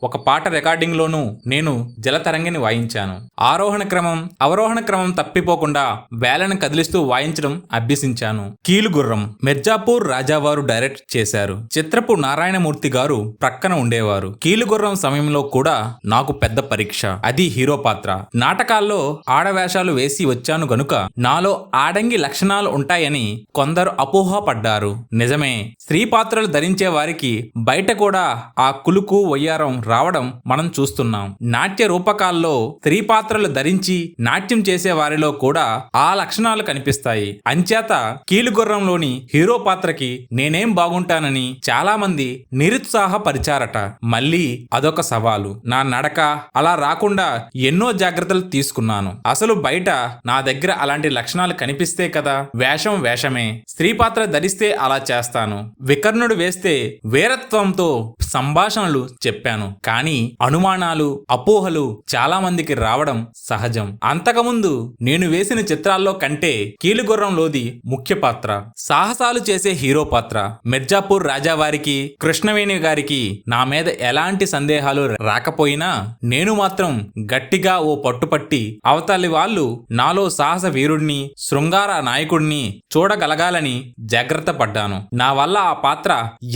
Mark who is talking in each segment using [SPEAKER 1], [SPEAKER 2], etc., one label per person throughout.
[SPEAKER 1] ఒక పాట రికార్డింగ్లోనూ నేను జలతరంగిని వాయించాను. ఆరోహణ క్రమం అవరోహణ క్రమం తప్పిపోకుండా వేలను కదిలిస్తూ వాయించడం అభ్యసించాను. కీలుగుర్రం మిర్జాపూర్ రాజావారు డైరెక్ట్ చేశారు. చిత్రపు నారాయణమూర్తి గారు ప్రక్కన ఉండేవారు. కీలుగుర్రం సమయంలో కూడా నాకు పెద్ద పరీక్ష. అది హీరో పాత్ర. నాటకాల్లో ఆడవేషాలు వేసి వచ్చాను గనుక నాలో ఆడంగి లక్షణాలు ఉంటాయని కొందరు అపోహపడ్డారు. నిజమే, స్త్రీ పాత్రలు ధరించే వారికి బయట కూడా ఆ కులుకు వయ్యారం రావడం మనం చూస్తున్నాం. నాట్య రూపకాల్లో స్త్రీ పాత్రలు ధరించి నాట్యం చేసే వారిలో కూడా ఆ లక్షణాలు కనిపిస్తాయి. అంచేత కీలుగుర్రంలోని హీరో పాత్రకి నేనేం బాగుంటానని చాలా మంది నిరుత్సాహపరిచారట. మళ్ళీ అదొక సవాలు. నా నడక అలా రాకుండా ఎన్నో జాగ్రత్తలు తీసుకున్నాను. అసలు బయట నా దగ్గర అలాంటి లక్షణాలు కనిపిస్తే కదా, వేషం వేషమే. స్త్రీ పాత్ర ధరిస్తే అలా చేస్తాను. వికర్ణుడు వేస్తే వీరత్వంతో సంభాషణలు చెప్పాను. కానీ అనుమానాలు అపోహలు చాలా మందికి రావడం సహజం. అంతకుముందు నేను వేసిన చిత్రాల్లో కంటే కీలుగుర్రంలోది ముఖ్య పాత్ర. సాహసాలు చేసే హీరో పాత్ర. మిర్జాపూర్ రాజావారికి కృష్ణవేణి గారికి నా మీద ఎలాంటి సందేహాలు రాకపోయినా నేను మాత్రం గట్టిగా ఓ పట్టుపట్టి అవతలి వాళ్ళు నాలో సాహస వీరుడిని శృంగార నాయకుడిని చూడగలగాలని జాగ్రత్త పడ్డాను. నా వల్ల ఆ పాత్ర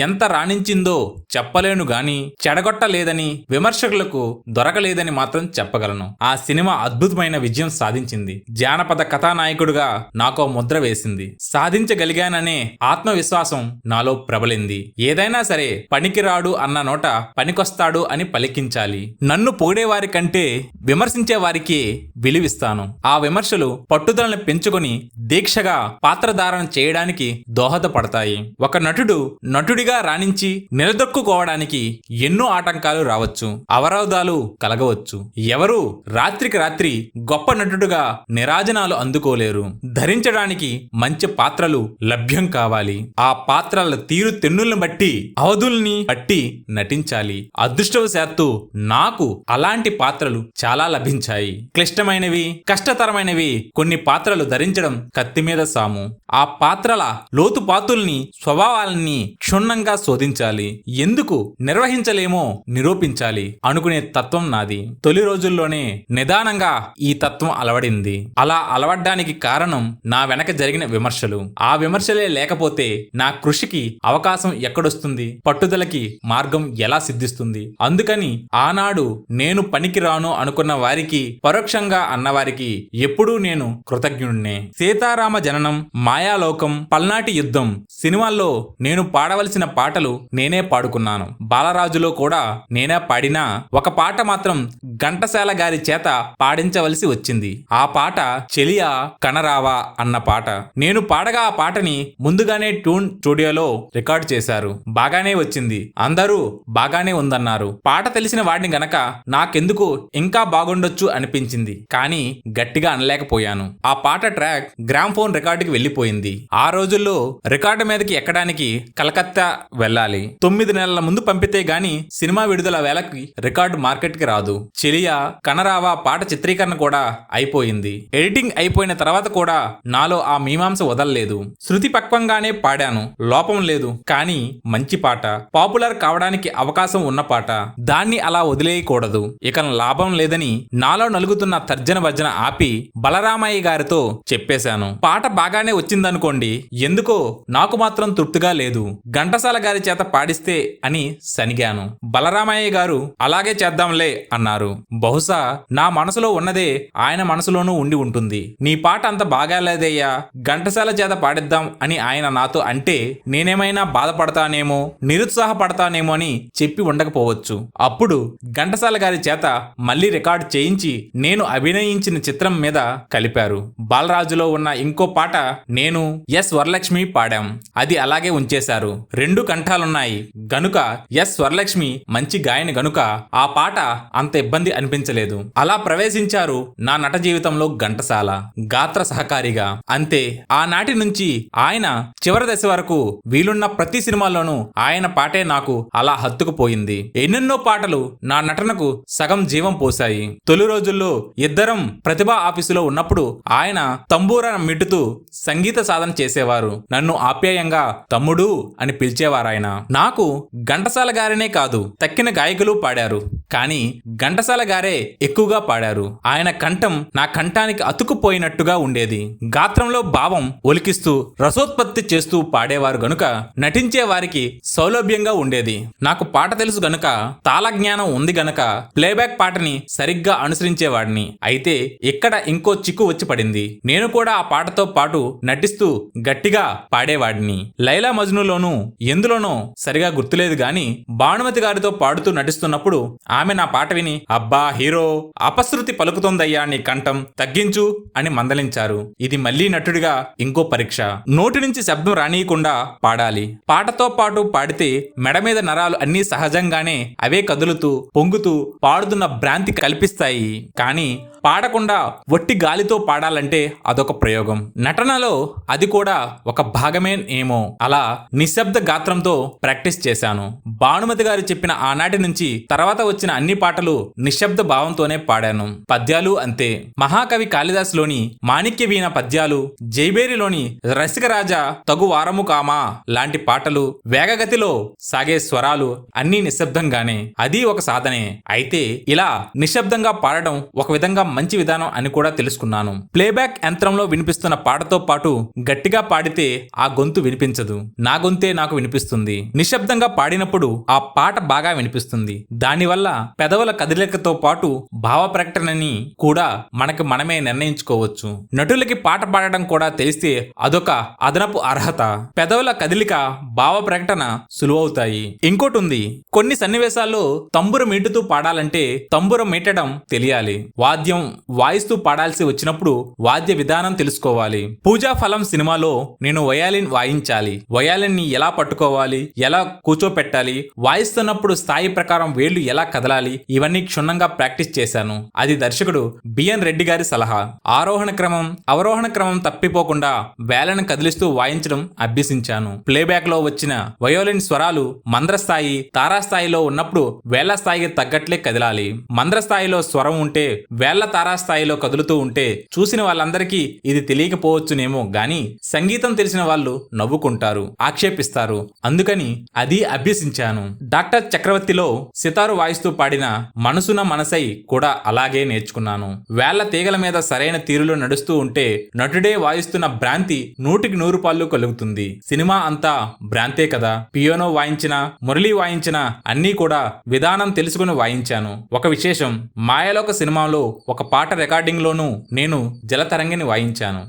[SPEAKER 1] ఎంత రాణించిందో చెప్పలేను గాని చెడగొట్టలేదని విమర్శకులకు దొరకలేదని మాత్రం చెప్పగలను. ఆ సినిమా అద్భుతమైన విజయం సాధించింది. జానపద కథానాయకుడిగా నాకో ముద్ర వేసింది. సాధించగలిగాననే ఆత్మవిశ్వాసం నాలో ప్రబలింది. ఏదైనా సరే పనికిరాడు అన్న నోట పనికొస్తాడు అని పలికించాలి. నన్ను పొగిడేవారి కంటే విమర్శించే వారికి విలువిస్తాను. ఆ విమర్శలు పట్టుదలను పెంచుకొని దీక్షగా పాత్రధారణ చేయడానికి దోహదపడతాయి. ఒక నటుడు నటుడిగా రాణించి నిలదొక్కుకోవడానికి ఎన్నో ఆటంకాలు రావచ్చు, అవరోధాలు కలగవచ్చు. ఎవరు రాత్రికి రాత్రి గొప్ప నటుడుగా నిరాజనాలు అందుకోలేరు. ధరించడానికి మంచి పాత్రలు లభ్యం కావాలి. ఆ పాత్రల తీరు తెన్నులను బట్టి అవధుల్ని బట్టి నటించాలి. అదృష్టవశాత్తు నాకు అలాంటి పాత్రలు చాలా లభించాయి. క్లిష్టమైనవి కష్టతరమైనవి కొన్ని పాత్రలు ధరించడం కత్తి మీద సాము. ఆ పాత్రల లోతుపాతుల్ని స్వభావాలని క్షుణ్ణంగా శోధించాలి. ఎందుకు నిర్వహించలేమో నిరూపించాలి అనుకునే తత్వం నాది. తొలి రోజుల్లోనే నిదానంగా ఈ తత్వం అలవడింది. అలా అలవడ్డానికి కారణం నా వెనక జరిగిన విమర్శలు. ఆ విమర్శలే లేకపోతే నా కృషికి అవకాశం ఎక్కడొస్తుంది, పట్టుదలకి మార్గం ఎలా సిద్ధిస్తుంది? అందుకని ఆనాడు నేను పనికిరాను అనుకున్న వారికి, పరోక్షంగా అన్నవారికి ఎప్పుడూ నేను కృతజ్ఞుడినే. సీతారామ జననం, మాయాలోకం, పల్నాటి యుద్ధం సినిమాల్లో నేను పాడవలసిన పాటలు నేనే పాడుకున్నాను. బాలరాజులో కూడా నేనే పాడినా ఒక పాట మాత్రం ఘంటసాల గారి చేత పాడించవలసి వచ్చింది. ఆ పాట చెలియా కనరావా అన్న పాట. నేను పాడగా ఆ పాటని ముందుగానే ట్యూన్ స్టూడియోలో రికార్డ్ చేశారు. బాగానే వచ్చింది. అందరూ బాగానే ఉందన్నారు. పాట తెలిసిన వాడిని గనక నాకెందుకు ఇంకా బాగుండొచ్చు అనిపించింది. కానీ గట్టిగా అనలేకపోయాను. ఆ పాట ట్రాక్ గ్రామ్ఫోన్ రికార్డుకి వెళ్ళిపోయింది. ఆ రోజుల్లో రికార్డు మీదకి ఎక్కడానికి కలకత్తా వెళ్ళాలి. 9 నెలల ముందు పంపితే గాని సినిమా విడుదల వేళకి రికార్డు మార్కెట్ కి రాదు. చెలియా కనరావా పాట చిత్రీకరణ కూడా అయిపోయింది. ఎడిటింగ్ అయిపోయిన తర్వాత కూడా నాలో ఆ మీమాంస వదలలేదు. శృతి పక్వంగానే పాడాను, లోపం లేదు. కానీ మంచి పాట, పాపులర్ కావడానికి అవకాశం ఉన్న పాట. దాన్ని అలా వదిలేయకూడదు. ఇక లాభం లేదని నాలో నలుగుతున్న తర్జన భర్జన ఆపి బలరామయ్య గారితో చెప్పేశాను. పాట బాగానే వచ్చిందనుకోండి, ఎందుకో నాకు మాత్రం తృప్తిగా లేదు. ఘంటసాల గారి చేత పాడిస్తే అని సనిగాను. బలరామయ్య గారు అలాగే చేద్దాంలే అన్నారు. బహుశా నా మనసులో ఉన్నదే ఆయన మనసులోనూ ఉండి ఉంటుంది. నీ పాట అంత బాగాలేదయ్యా, ఘంటసాల చేత పాడిద్దాం అని ఆయన నాతో అంటే నేనేమైనా బాధపడతానేమో, నిరుత్సాహపడతానేమో అని చెప్పి ఉండకపోవచ్చు. అప్పుడు ఘంటసాల గారి చేత మళ్ళీ రికార్డు చేయించి నేను అభినయించిన చిత్రం మీద కలిపారు. బాలరాజులో ఉన్న ఇంకో పాట నేను ఎస్ వరలక్ష్మి పాడాం. అది అలాగే ఉంచేశారు. 2 కంఠాలున్నాయి గనుక ఎస్ వరలక్ష్మి మంచి గాయని గనుక ఆ పాట అంత ఇబ్బంది అనిపించలేదు. అలా ప్రవేశించారు నా నట జీవితంలో ఘంటసాల, గాత్ర సహకారిగా. అంతే. ఆనాటి నుంచి ఆయన చివరి దశ వరకు వీలున్న ప్రతి సినిమాలోనూ ఆయన పాటే నాకు అలా హత్తుకుపోయింది. ఎన్నెన్నో పాటలు నా నటనకు సగం జీవం పోశాయి. తొలి రోజుల్లో ఇద్దరం ప్రతిభా ఆఫీసులో ఉన్నప్పుడు ఆయన తంబూర మిట్టుతూ సంగీత సాధన చేసేవారు. నన్ను ఆప్యాయంగా తమ్ముడు అని పిలిచేవారాయన. నాకు ఘంటసాల గారినే కాదు, తక్కిన గాయకులు పాడారు, కానీ ఘంటసాల గారే ఎక్కువగా పాడారు. ఆయన కంఠం నా కంఠానికి అతుకుపోయినట్టుగా ఉండేది. గాత్రంలో భావం ఒలికిస్తూ రసోత్పత్తి చేస్తూ పాడేవారు గనుక నటించే వారికి సౌలభ్యంగా ఉండేది. నాకు పాట తెలుసు గనుక, తాళజ్ఞానం ఉంది గనక ప్లేబ్యాక్ పాటని సరిగ్గా అనుసరించేవాడిని. అయితే ఇక్కడ ఇంకో చిక్కు వచ్చి పడింది. నేను కూడా ఆ పాటతో పాటు నటిస్తూ గట్టిగా పాడేవాడిని. లైలా మజ్నులోనూ ఎందులోనో సరిగా గుర్తులేదు గాని భానుమతి గారితో పాడుతూ నటిస్తున్నప్పుడు ఆమె నా పాట విని, అబ్బా హీరో, అపశృతి పలుకుతోందయ్యా నీ కంఠం, తగ్గించు అని మందలించారు. ఇది మళ్లీ నటుడిగా ఇంకో పరీక్ష. నోటి నుంచి శబ్దం రానియకుండా పాడాలి. పాటతో పాటు పాడితే మెడ మీద నరాలు అన్నీ సహజంగానే అవే కదులుతూ పొంగుతూ పాడుతున్న భ్రాంతి కల్పిస్తాయి. కానీ పాడకుండా వట్టి గాలితో పాడాలంటే అదొక ప్రయోగం. నటనలో అది కూడా ఒక భాగమే ఏమో. అలా నిశ్శబ్ద గాత్రంతో ప్రాక్టీస్ చేశాను. భానుమతి గారు చెప్పిన ఆనాటి నుంచి తర్వాత వచ్చిన అన్ని పాటలు నిశ్శబ్ద భావంతోనే పాడాను. పద్యాలు అంతే. మహాకవి కాళిదాసులోని మాణిక్య వీణ పద్యాలు, జైబేరిలోని రసికరాజా తగు వారము కామా లాంటి పాటలు, వేగగతిలో సాగే స్వరాలు అన్నీ నిశ్శబ్దంగానే. అది ఒక సాధనే. అయితే ఇలా నిశ్శబ్దంగా పాడడం ఒక విధంగా మంచి విధానం అని కూడా తెలుసుకున్నాను. ప్లేబ్యాక్ యంత్రంలో వినిపిస్తున్న పాటతో పాటు గట్టిగా పాడితే ఆ గొంతు వినిపించదు. నా గొంతే నాకు వినిపిస్తుంది. నిశ్శబ్దంగా పాడినప్పుడు ఆ పాట బాగా వినిపిస్తుంది. దానివల్ల పెదవుల కదలికతో పాటు భావ ప్రకటనని కూడా మనకి మనమే నిర్ణయించుకోవచ్చు. నటులకి పాట పాడడం కూడా తెలిస్తే అదొక అదనపు అర్హత. పెదవుల కదలిక, భావ ప్రకటన సులువవుతాయి. ఇంకోటి ఉంది, కొన్ని సన్నివేశాల్లో తంబుర మీటుతూ పాడాలంటే తంబుర మీటడం తెలియాలి. వాద్యం వాయిస్తూ పాడాల్సి వచ్చినప్పుడు వాద్య విధానం తెలుసుకోవాలి. పూజా ఫలం సినిమాలో నేను వయాలిన్ వాయించాలి. వయాలిన్ ని ఎలా పట్టుకోవాలి, ఎలా కూర్చోపెట్టాలి, వాయిస్తున్నప్పుడు స్థాయి ప్రకారం వేళ్లు ఎలా కదలాలి, ఇవన్నీ క్షుణ్ణంగా ప్రాక్టీస్ చేశాను. అది దర్శకుడు బిఎన్ రెడ్డి గారి సలహా. ఆరోహణ క్రమం, అవరోహణ క్రమం తప్పిపోకుండా వేలను కదిలిస్తూ వాయించడం అభ్యసించాను. ప్లేబ్యాక్ లో వచ్చిన వయోలిన్ స్వరాలు మంద్రస్థాయి, తారాస్థాయిలో ఉన్నప్పుడు వేళ్ల స్థాయికి తగ్గట్లే కదలాలి. మంద్రస్థాయిలో స్వరం ఉంటే వేళ్ల తారాస్థాయిలో కదులుతూ ఉంటే చూసిన వాళ్ళందరికీ ఇది తెలియకపోవచ్చునేమో గాని సంగీతం తెలిసిన వాళ్ళు నవ్వుకుంటారు, ఆక్షేపిస్తారు. అందుకని అది అభ్యసించాను. డాక్టర్ చక్రవర్తిలో సితారు వాయిస్తూ పాడిన మనసున మనసై కూడా అలాగే నేర్చుకున్నాను. వేళ్ల తీగల మీద సరైన తీరులో నడుస్తూ ఉంటే నటుడే వాయిస్తున్న భ్రాంతి 100కి 100 కలుగుతుంది. సినిమా అంతా భ్రాంతే కదా. పియానో వాయించిన, మురళి వాయించిన అన్నీ కూడా విధానం తెలుసుకుని వాయించాను. ఒక విశేషం, మాయలోక సినిమాలో ఒక పాట రికార్డింగ్లోనూ నేను జలతరంగిని వాయించాను.